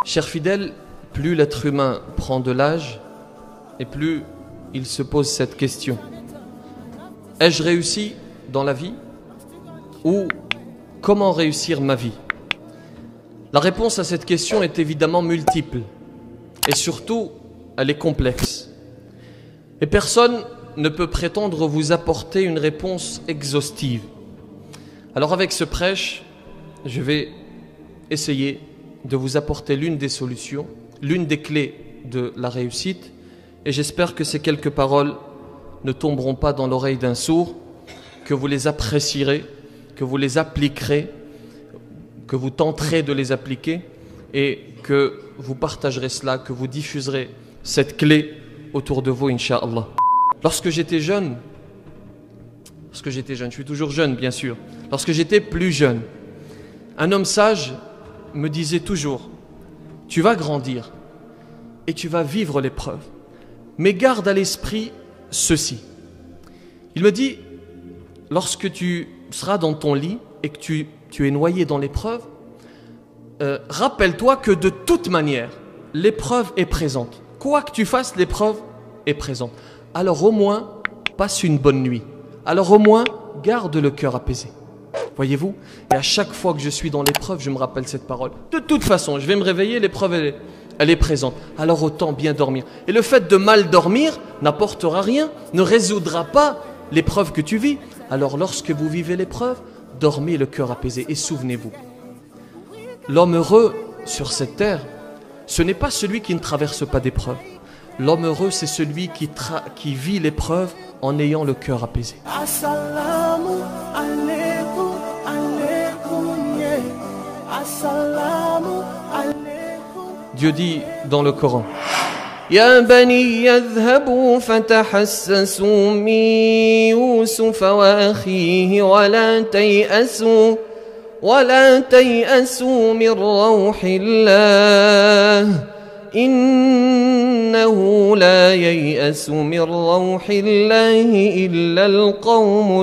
Chers fidèles, plus l'être humain prend de l'âge et plus il se pose cette question. Ai-je réussi dans la vie? Ou comment réussir ma vie? La réponse à cette question est évidemment multiple et surtout elle est complexe. Et personne ne peut prétendre vous apporter une réponse exhaustive. Alors avec ce prêche, je vais essayer de vous apporter l'une des solutions, l'une des clés de la réussite, et j'espère que ces quelques paroles ne tomberont pas dans l'oreille d'un sourd, que vous les apprécierez, que vous les appliquerez, que vous tenterez de les appliquer et que vous partagerez cela, que vous diffuserez cette clé autour de vous, Inch'Allah. Lorsque j'étais jeune, je suis toujours jeune bien sûr, lorsque j'étais plus jeune, un homme sage me disait toujours: tu vas grandir et tu vas vivre l'épreuve, mais garde à l'esprit ceci. Il me dit: lorsque tu seras dans ton lit et que tu es noyé dans l'épreuve, rappelle-toi que de toute manière, l'épreuve est présente. Quoi que tu fasses, l'épreuve est présente. Alors au moins, passe une bonne nuit. Alors au moins, garde le cœur apaisé. Voyez-vous? Et à chaque fois que je suis dans l'épreuve, je me rappelle cette parole. De toute façon, je vais me réveiller, l'épreuve, elle est présente. Alors autant bien dormir. Et le fait de mal dormir n'apportera rien, ne résoudra pas l'épreuve que tu vis. Alors lorsque vous vivez l'épreuve, dormez le cœur apaisé. Et souvenez-vous, l'homme heureux sur cette terre, ce n'est pas celui qui ne traverse pas d'épreuve. L'homme heureux, c'est celui qui vit l'épreuve en ayant le cœur apaisé. Assalamu alaikum, alaikum, yeah. Assalamu alaikum. Dieu dit dans le Coran: Ya bani yadhhabu fatahassasu min Yusuf wa akhihi wa la tay'asu min rawhillah. إنه لا ييأس من روح الله إلا القوم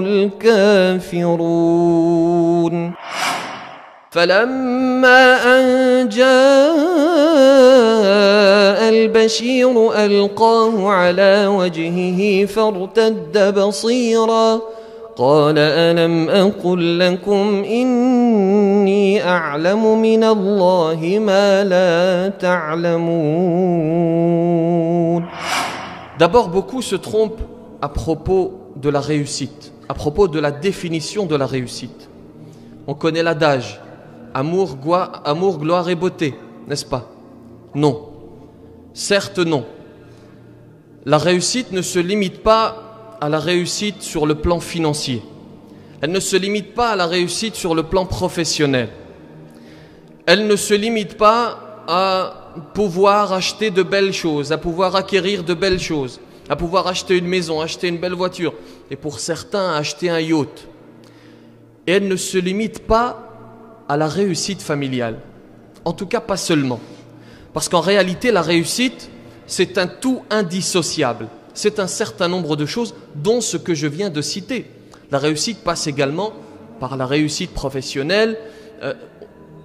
الكافرون فلما أن جاء البشير ألقاه على وجهه فارتد بصيرا قال ألم أقل لكم إني أعلم من الله ما لا تعلمون. D'abord, beaucoup se trompent à propos de la réussite, à propos de la définition de la réussite. On connaît l'adage amour, gloire et beauté, n'est-ce pas? Non. Certes, non. La réussite ne se limite pas à la réussite sur le plan financier. Elle ne se limite pas à la réussite sur le plan professionnel. Elle ne se limite pas à pouvoir acheter de belles choses, à pouvoir acquérir de belles choses, à pouvoir acheter une maison, acheter une belle voiture, et pour certains, acheter un yacht. Et elle ne se limite pas à la réussite familiale. En tout cas, pas seulement. Parce qu'en réalité, la réussite, c'est un tout indissociable. C'est un certain nombre de choses, dont ce que je viens de citer. La réussite passe également par la réussite professionnelle.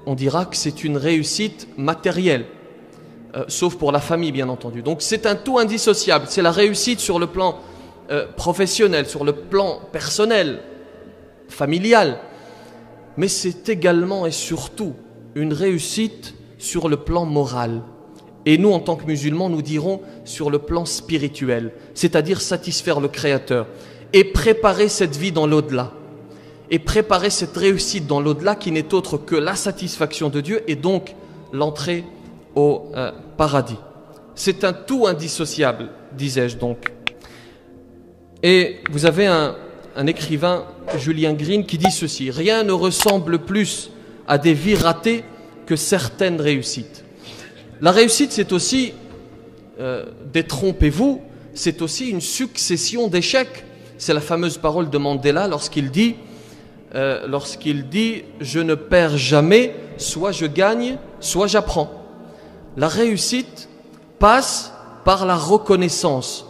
On dira que c'est une réussite matérielle, sauf pour la famille, bien entendu. Donc c'est un tout indissociable. C'est la réussite sur le plan professionnel, sur le plan personnel, familial. Mais c'est également et surtout une réussite sur le plan moral. Et nous, en tant que musulmans, nous dirons sur le plan spirituel, c'est-à-dire satisfaire le Créateur et préparer cette vie dans l'au-delà, et préparer cette réussite dans l'au-delà qui n'est autre que la satisfaction de Dieu et donc l'entrée au paradis. C'est un tout indissociable, disais-je donc. Et vous avez un écrivain, Julien Green, qui dit ceci: rien ne ressemble plus à des vies ratées que certaines réussites. La réussite, c'est aussi, détrompez-vous, c'est aussi une succession d'échecs. C'est la fameuse parole de Mandela lorsqu'il dit « Je ne perds jamais, soit je gagne, soit j'apprends ». La réussite passe par la reconnaissance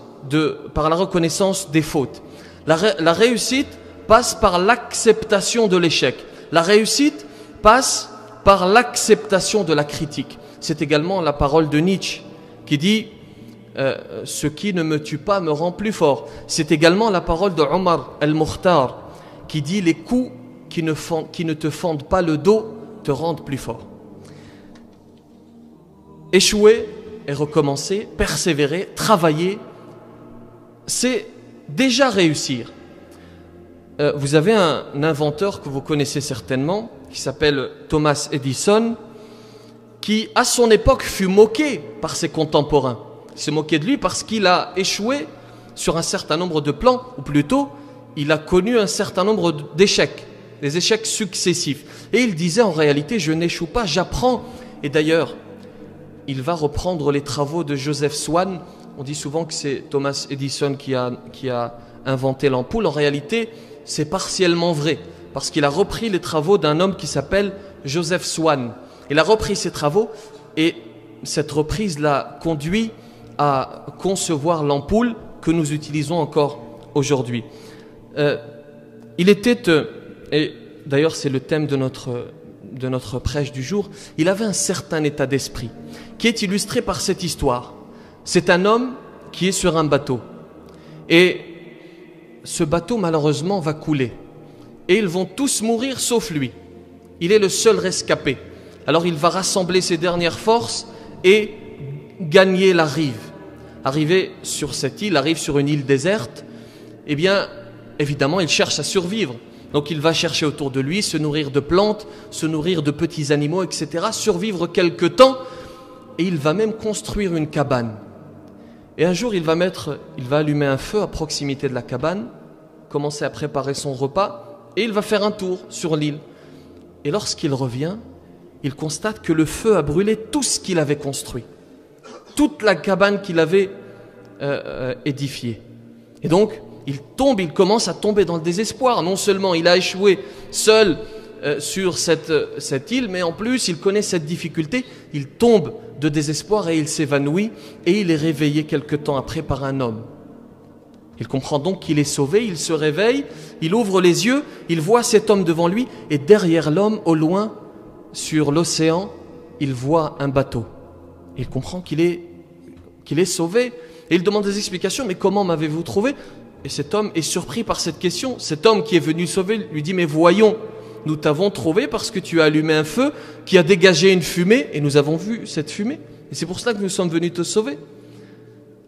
des fautes. La réussite passe par l'acceptation de l'échec. La réussite passe par l'acceptation de la critique. C'est également la parole de Nietzsche qui dit ce qui ne me tue pas me rend plus fort. C'est également la parole de Omar al-Mukhtar qui dit les coups qui ne te fendent pas le dos te rendent plus fort. Échouer et recommencer, persévérer, travailler, c'est déjà réussir. Vous avez un inventeur que vous connaissez certainement, qui s'appelle Thomas Edison, qui à son époque fut moqué par ses contemporains. Il s'est moqué de lui parce qu'il a échoué sur un certain nombre de plans, ou plutôt, il a connu un certain nombre d'échecs, des échecs successifs. Et il disait en réalité, je n'échoue pas, j'apprends. Et d'ailleurs, il va reprendre les travaux de Joseph Swan. On dit souvent que c'est Thomas Edison qui a inventé l'ampoule. En réalité, c'est partiellement vrai, parce qu'il a repris les travaux d'un homme qui s'appelle Joseph Swan. Il a repris ses travaux et cette reprise l'a conduit à concevoir l'ampoule que nous utilisons encore aujourd'hui. Il était, et d'ailleurs c'est le thème de notre prêche du jour, il avait un certain état d'esprit qui est illustré par cette histoire. C'est un homme qui est sur un bateau et ce bateau malheureusement va couler et ils vont tous mourir sauf lui. Il est le seul rescapé. Alors il va rassembler ses dernières forces et gagner la rive. Arrivé sur cette île, arrive sur une île déserte, eh bien évidemment il cherche à survivre. Donc il va chercher autour de lui, se nourrir de plantes, se nourrir de petits animaux, etc. Survivre quelque temps et il va même construire une cabane. Et un jour il va allumer un feu à proximité de la cabane, commencer à préparer son repas et il va faire un tour sur l'île. Et lorsqu'il revient, il constate que le feu a brûlé tout ce qu'il avait construit, toute la cabane qu'il avait édifiée. Et donc, il commence à tomber dans le désespoir. Non seulement il a échoué seul sur cette île, mais en plus il connaît cette difficulté. Il tombe de désespoir et il s'évanouit et il est réveillé quelque temps après par un homme. Il comprend donc qu'il est sauvé, il se réveille, il ouvre les yeux, il voit cet homme devant lui et derrière l'homme, au loin, sur l'océan, il voit un bateau. Il comprend qu'il est sauvé et il demande des explications. Mais comment m'avez-vous trouvé? Et cet homme est surpris par cette question. Cet homme qui est venu sauver lui dit, mais voyons, nous t'avons trouvé parce que tu as allumé un feu qui a dégagé une fumée et nous avons vu cette fumée. Et c'est pour cela que nous sommes venus te sauver.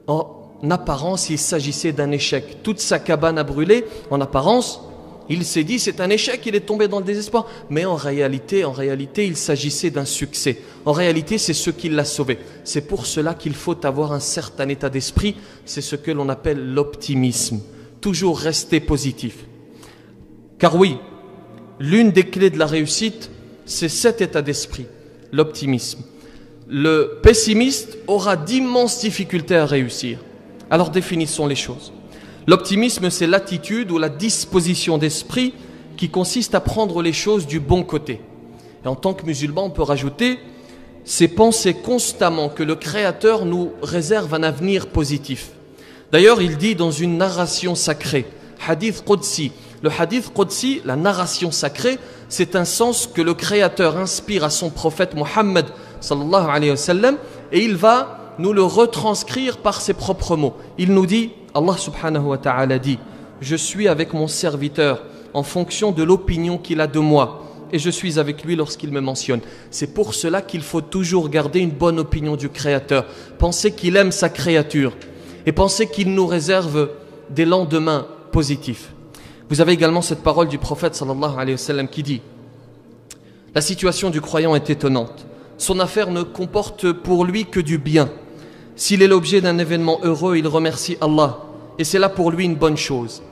En apparence, il s'agissait d'un échec. Toute sa cabane a brûlé. En apparence, il s'est dit c'est un échec, il est tombé dans le désespoir. Mais en réalité, il s'agissait d'un succès. En réalité, c'est ce qui l'a sauvé. C'est pour cela qu'il faut avoir un certain état d'esprit. C'est ce que l'on appelle l'optimisme. Toujours rester positif. Car oui, l'une des clés de la réussite, c'est cet état d'esprit, l'optimisme. Le pessimiste aura d'immenses difficultés à réussir. Alors définissons les choses. L'optimisme, c'est l'attitude ou la disposition d'esprit qui consiste à prendre les choses du bon côté. Et en tant que musulman, on peut rajouter, c'est penser constamment que le Créateur nous réserve un avenir positif. D'ailleurs, il dit dans une narration sacrée, hadith Qudsi. Le hadith Qudsi, la narration sacrée, c'est un sens que le Créateur inspire à son prophète Mohammed sallallahu alayhi wa sallam, et il va nous le retranscrire par ses propres mots. Il nous dit, Allah subhanahu wa ta'ala dit, je suis avec mon serviteur en fonction de l'opinion qu'il a de moi et je suis avec lui lorsqu'il me mentionne. C'est pour cela qu'il faut toujours garder une bonne opinion du Créateur, penser qu'il aime sa créature et penser qu'il nous réserve des lendemains positifs. Vous avez également cette parole du prophète sallallahu alayhi wa sallam qui dit, la situation du croyant est étonnante. Son affaire ne comporte pour lui que du bien. S'il est l'objet d'un événement heureux, il remercie Allah. Et c'est là pour lui une bonne chose.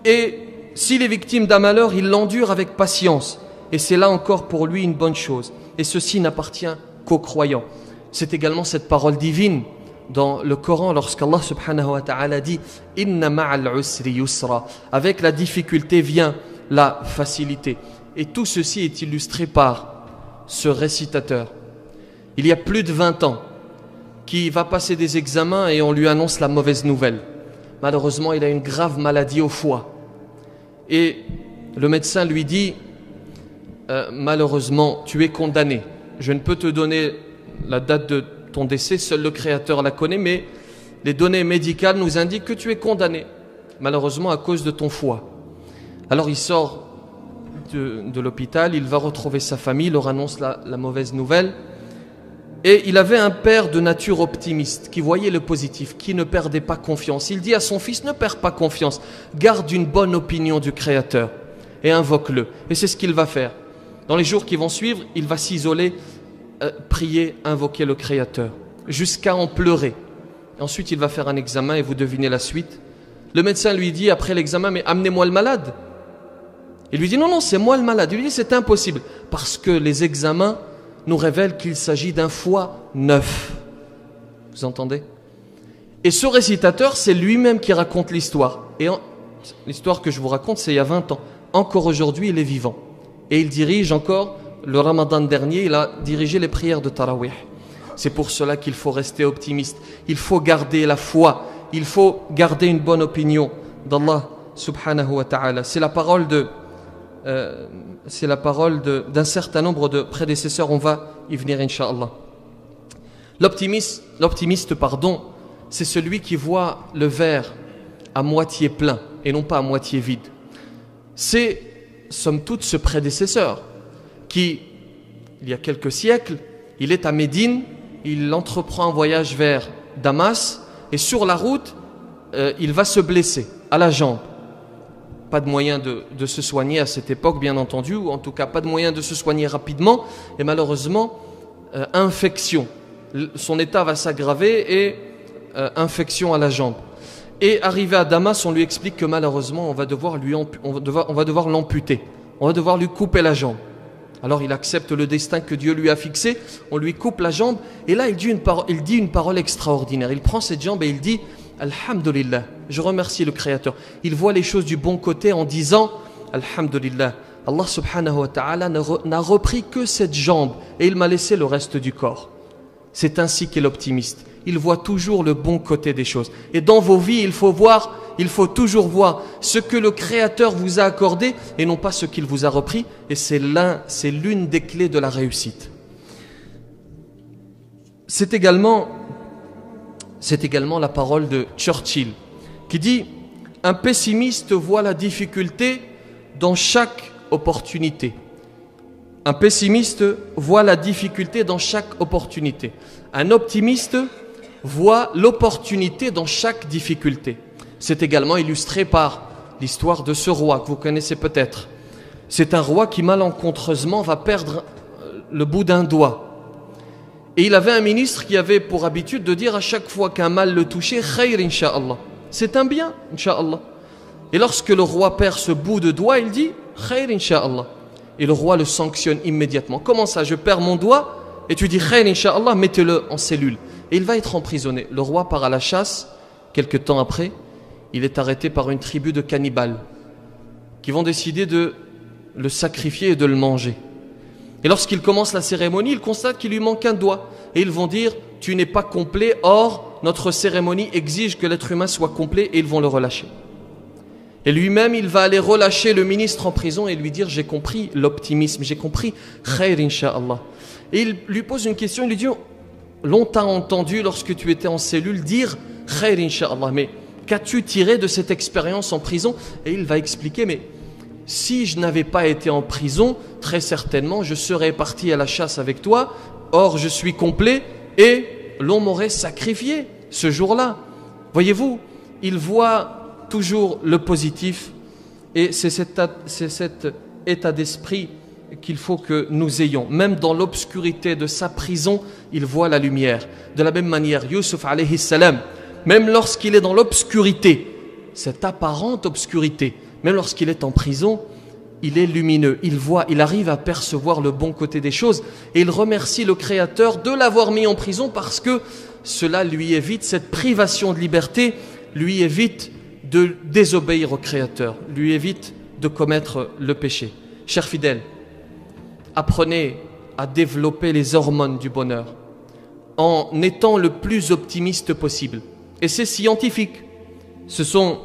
Et s'il est victime d'un malheur, il l'endure avec patience. Et c'est là encore pour lui une bonne chose. Et ceci n'appartient qu'aux croyants. C'est également cette parole divine dans le Coran lorsqu'Allah subhanahu wa ta'ala dit « Inna ma'al usri yusra » Avec la difficulté vient la facilité. Et tout ceci est illustré par ce récitateur. Il y a plus de 20 ans, qui va passer des examens et on lui annonce la mauvaise nouvelle. Malheureusement, il a une grave maladie au foie. Et le médecin lui dit malheureusement, tu es condamné. Je ne peux te donner la date de ton décès, seul le Créateur la connaît, mais les données médicales nous indiquent que tu es condamné, malheureusement à cause de ton foie. Alors il sort de l'hôpital, il va retrouver sa famille, leur annonce la mauvaise nouvelle. Et il avait un père de nature optimiste, qui voyait le positif, qui ne perdait pas confiance. Il dit à son fils, ne perds pas confiance, garde une bonne opinion du Créateur et invoque-le. Et c'est ce qu'il va faire. Dans les jours qui vont suivre, il va s'isoler, prier, invoquer le Créateur, jusqu'à en pleurer. Ensuite, il va faire un examen et vous devinez la suite. Le médecin lui dit après l'examen, mais amenez-moi le malade. Il lui dit, non, c'est moi le malade. Il lui dit, c'est impossible, parce que les examens nous révèle qu'il s'agit d'un foie neuf. Vous entendez? Et ce récitateur, c'est lui-même qui raconte l'histoire. Et l'histoire que je vous raconte, c'est il y a 20 ans. Encore aujourd'hui, il est vivant. Et il dirige encore, le Ramadan dernier, il a dirigé les prières de Tarawih. C'est pour cela qu'il faut rester optimiste. Il faut garder la foi. Il faut garder une bonne opinion d'Allah subhanahu wa ta'ala. C'est la parole d'un certain nombre de prédécesseurs, on va y venir incha'Allah. L'optimiste, c'est celui qui voit le verre à moitié plein et non pas à moitié vide. C'est, somme toute, ce prédécesseur qui, il y a quelques siècles, il est à Médine, il entreprend un voyage vers Damas et sur la route, il va se blesser à la jambe. Pas de moyen de se soigner à cette époque, bien entendu, ou en tout cas pas de moyen de se soigner rapidement, et malheureusement, infection. Son état va s'aggraver et infection à la jambe. Et arrivé à Damas, on lui explique que malheureusement, on va devoir l'amputer, on va devoir lui couper la jambe. Alors il accepte le destin que Dieu lui a fixé, on lui coupe la jambe, et là il dit une parole extraordinaire. Il prend cette jambe et il dit Alhamdulillah, je remercie le Créateur. Il voit les choses du bon côté en disant Alhamdulillah, Allah subhanahu wa ta'ala n'a repris que cette jambe et il m'a laissé le reste du corps. C'est ainsi qu'est l'optimiste. Il voit toujours le bon côté des choses. Et dans vos vies, il faut toujours voir ce que le Créateur vous a accordé et non pas ce qu'il vous a repris. Et c'est l'une des clés de la réussite. C'est également la parole de Churchill qui dit « Un pessimiste voit la difficulté dans chaque opportunité. » Un pessimiste voit la difficulté dans chaque opportunité. Un optimiste voit l'opportunité dans chaque difficulté. C'est également illustré par l'histoire de ce roi que vous connaissez peut-être. C'est un roi qui malencontreusement va perdre le bout d'un doigt. Et il avait un ministre qui avait pour habitude de dire à chaque fois qu'un mal le touchait, khayr insha'Allah. C'est un bien, insha'Allah. Et lorsque le roi perd ce bout de doigt, il dit khayr insha'Allah. Et le roi le sanctionne immédiatement. Comment ça, je perds mon doigt et tu dis khayr insha'Allah, mettez-le en cellule. Et il va être emprisonné. Le roi part à la chasse. Quelque temps après, il est arrêté par une tribu de cannibales qui vont décider de le sacrifier et de le manger. Et lorsqu'il commence la cérémonie, il constate qu'il lui manque un doigt. Et ils vont dire, tu n'es pas complet, or notre cérémonie exige que l'être humain soit complet, et ils vont le relâcher. Et lui-même, il va aller relâcher le ministre en prison et lui dire, j'ai compris l'optimisme, j'ai compris khayr insha'Allah. Et il lui pose une question, il lui dit, l'on t'a entendu lorsque tu étais en cellule dire khayr insha'Allah, mais qu'as-tu tiré de cette expérience en prison? Et il va expliquer, mais si je n'avais pas été en prison, très certainement je serais parti à la chasse avec toi, or je suis complet et l'on m'aurait sacrifié ce jour-là. Voyez-vous, il voit toujours le positif et c'est cet état d'esprit qu'il faut que nous ayons. Même dans l'obscurité de sa prison, il voit la lumière. De la même manière, Yusuf alayhi salam, même lorsqu'il est dans l'obscurité, cette apparente obscurité, même lorsqu'il est en prison, il est lumineux, il voit, il arrive à percevoir le bon côté des choses et il remercie le Créateur de l'avoir mis en prison parce que cela lui évite, cette privation de liberté, lui évite de désobéir au Créateur, lui évite de commettre le péché. Chers fidèles, apprenez à développer les hormones du bonheur en étant le plus optimiste possible. Et c'est scientifique. Ce sont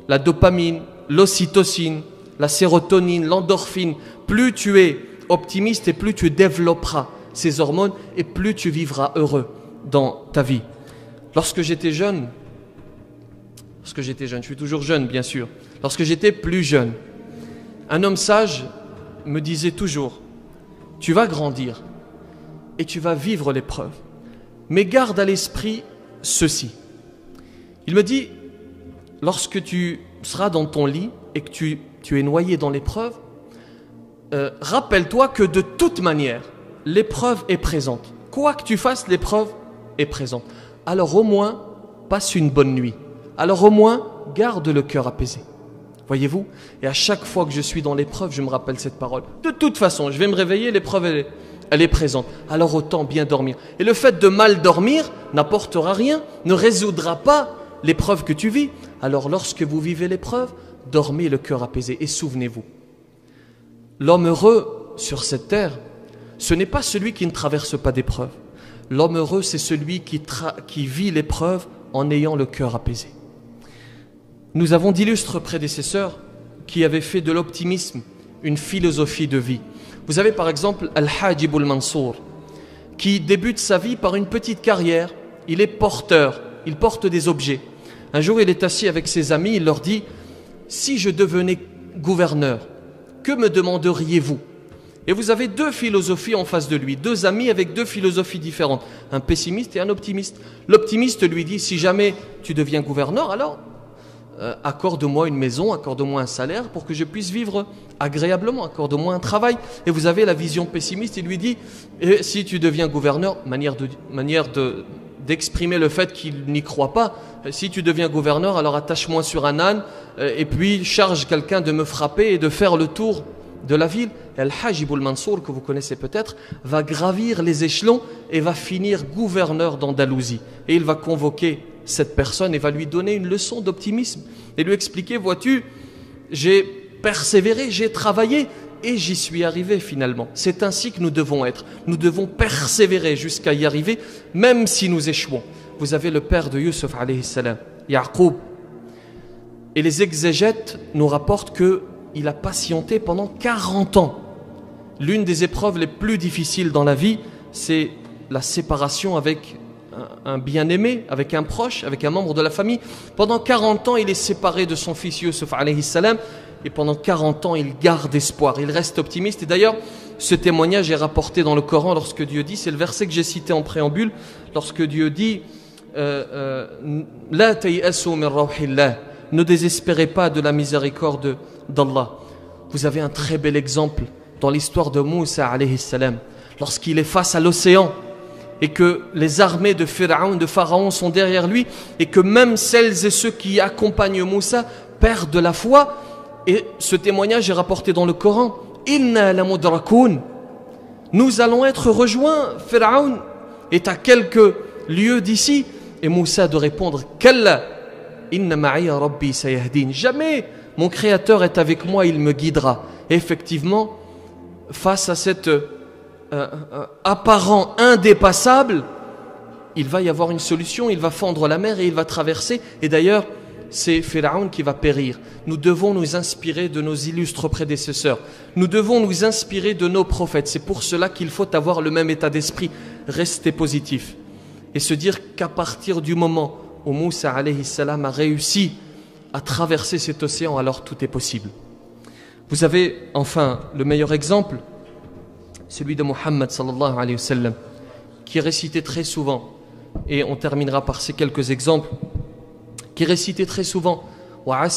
la dopamine, l'ocytocine, la sérotonine, l'endorphine. Plus tu es optimiste et plus tu développeras ces hormones et plus tu vivras heureux dans ta vie. Lorsque j'étais jeune, je suis toujours jeune bien sûr, lorsque j'étais plus jeune, un homme sage me disait toujours, tu vas grandir et tu vas vivre l'épreuve, mais garde à l'esprit ceci. Il me dit, lorsque tu seras dans ton lit et que tu es noyé dans l'épreuve, rappelle-toi que de toute manière, l'épreuve est présente. Quoi que tu fasses, l'épreuve est présente. Alors au moins, passe une bonne nuit. Alors au moins, garde le cœur apaisé. Voyez-vous? Et à chaque fois que je suis dans l'épreuve, je me rappelle cette parole. De toute façon, je vais me réveiller, l'épreuve, elle est présente. Alors autant bien dormir. Et le fait de mal dormir n'apportera rien, ne résoudra pas l'épreuve que tu vis. Alors lorsque vous vivez l'épreuve, dormez le cœur apaisé. Et souvenez-vous, l'homme heureux sur cette terre, ce n'est pas celui qui ne traverse pas d'épreuve. L'homme heureux, c'est celui qui vit l'épreuve en ayant le cœur apaisé. Nous avons d'illustres prédécesseurs qui avaient fait de l'optimisme une philosophie de vie. Vous avez par exemple Al-Hajib al-Mansour, qui débute sa vie par une petite carrière. Il est porteur, il porte des objets. Un jour, il est assis avec ses amis, il leur dit « Si je devenais gouverneur, que me demanderiez-vous » Et vous avez deux philosophies en face de lui, deux amis avec deux philosophies différentes, un pessimiste et un optimiste. L'optimiste lui dit « Si jamais tu deviens gouverneur, alors accorde-moi une maison, accorde-moi un salaire pour que je puisse vivre agréablement, accorde-moi un travail. » Et vous avez la vision pessimiste, il lui dit « Si tu deviens gouverneur, manière d'exprimer le fait qu'il n'y croit pas, si tu deviens gouverneur, alors attache-moi sur un âne et puis charge quelqu'un de me frapper et de faire le tour de la ville. » Et Al-Hajib al-Mansour, que vous connaissez peut-être, va gravir les échelons et va finir gouverneur d'Andalousie. Et il va convoquer cette personne et va lui donner une leçon d'optimisme et lui expliquer, vois-tu, j'ai persévéré, j'ai travaillé et j'y suis arrivé finalement. C'est ainsi que nous devons être. Nous devons persévérer jusqu'à y arriver, même si nous échouons. Vous avez le père de Yusuf, alayhi salam, Yaqub, et les exégètes nous rapportent qu'il a patienté pendant 40 ans. L'une des épreuves les plus difficiles dans la vie, c'est la séparation avec un bien-aimé, avec un proche, avec un membre de la famille. Pendant 40 ans, il est séparé de son fils Yusuf, alayhi salam, et pendant 40 ans, il garde espoir, il reste optimiste. Et d'ailleurs, ce témoignage est rapporté dans le Coran lorsque Dieu dit, c'est le verset que j'ai cité en préambule, lorsque Dieu dit « La tayasu min rawhillah » ne désespérez pas de la miséricorde d'Allah. Vous avez un très bel exemple dans l'histoire de Moussa alayhi salam, lorsqu'il est face à l'océan et que les armées de Pharaon sont derrière lui et que même celles et ceux qui accompagnent Moussa perdent la foi. Et ce témoignage est rapporté dans le Coran. Inna la mudrakoun. Nous allons être rejoints. Pharaon est à quelques lieues d'ici. Et Moussa de répondre Kalla, inna ma'iya rabbi sayahdin. Jamais mon Créateur est avec moi, il me guidera. Et effectivement, face à cet apparent indépassable, il va y avoir une solution. Il va fendre la mer et il va traverser. Et d'ailleurs, c'est Pharaon qui va périr. Nous devons nous inspirer de nos illustres prédécesseurs. Nous devons nous inspirer de nos prophètes. C'est pour cela qu'il faut avoir le même état d'esprit, rester positif. Et se dire qu'à partir du moment où Moussa alayhi salam a réussi à traverser cet océan, alors tout est possible. Vous avez enfin le meilleur exemple, celui de Muhammad sallallahu alayhi wa sallam, qui est récité très souvent, et on terminera par ces quelques exemples, qui récitait très souvent il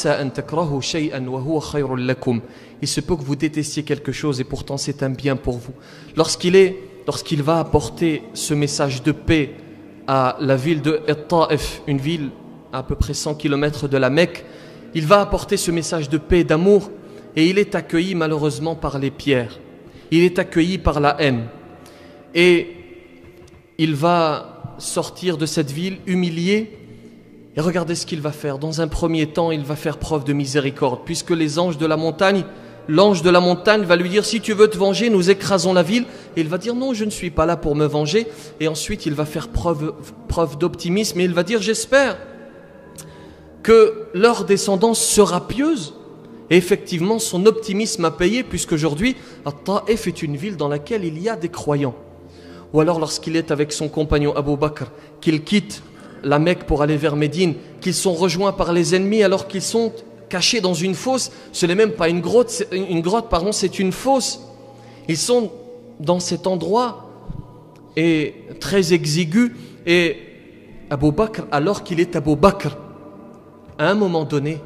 se peut que vous détestiez quelque chose et pourtant c'est un bien pour vous. Lorsqu'il va apporter ce message de paix à la ville de Taif, une ville à peu près 100 km de la Mecque, il va apporter ce message de paix et d'amour et il est accueilli malheureusement par les pierres, il est accueilli par la haine et il va sortir de cette ville humilié. Et regardez ce qu'il va faire. Dans un premier temps, il va faire preuve de miséricorde, puisque les anges de la montagne, l'ange de la montagne va lui dire, si tu veux te venger, nous écrasons la ville. Et il va dire, non, je ne suis pas là pour me venger. Et ensuite, il va faire preuve d'optimisme et il va dire, j'espère que leur descendance sera pieuse. Et effectivement, son optimisme a payé, puisqu'aujourd'hui, At-Ta'if est une ville dans laquelle il y a des croyants. ou alors lorsqu'il est avec son compagnon Abu Bakr, qu'il quitte la Mecque pour aller vers Médine, qu'ils sont rejoints par les ennemis alors qu'ils sont cachés dans une fosse. Ce n'est même pas une grotte, c'est une fosse. Ils sont dans cet endroit et très exigu, et Abu Bakr, alors qu'il est Abu Bakr, à un moment donné,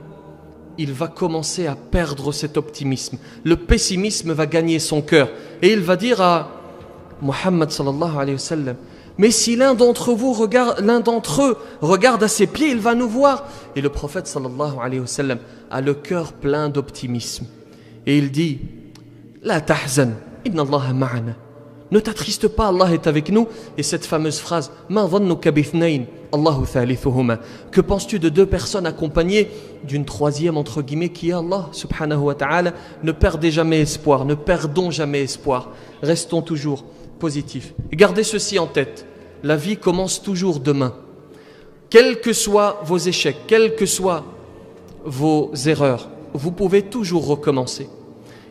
il va commencer à perdre cet optimisme. Le pessimisme va gagner son cœur. Et il va dire à Muhammad sallallahu alayhi wa sallam, mais si l'un d'entre eux regarde à ses pieds, il va nous voir. Et le prophète sallallahu alayhi wa sallam a le cœur plein d'optimisme. Et il dit, La tahzan, inna Allah ma'ana. Ne t'attriste pas, Allah est avec nous. Et cette fameuse phrase, Ma dhannuka bithnayn, Allahu thalithuhuma. Que penses-tu de deux personnes accompagnées d'une troisième, entre guillemets, qui est Allah subhanahu wa ta'ala? Ne perdez jamais espoir, ne perdons jamais espoir. Restons toujours positifs. Et gardez ceci en tête, la vie commence toujours demain. Quels que soient vos échecs, quelles que soient vos erreurs, vous pouvez toujours recommencer.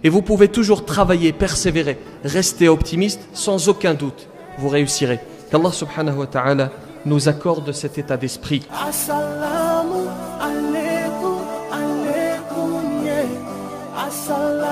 Et vous pouvez toujours travailler, persévérer, rester optimiste, sans aucun doute, vous réussirez. Qu'Allah subhanahu wa ta'ala nous accorde cet état d'esprit. Assalamu alaikum, alaikum, yeah. Assalamu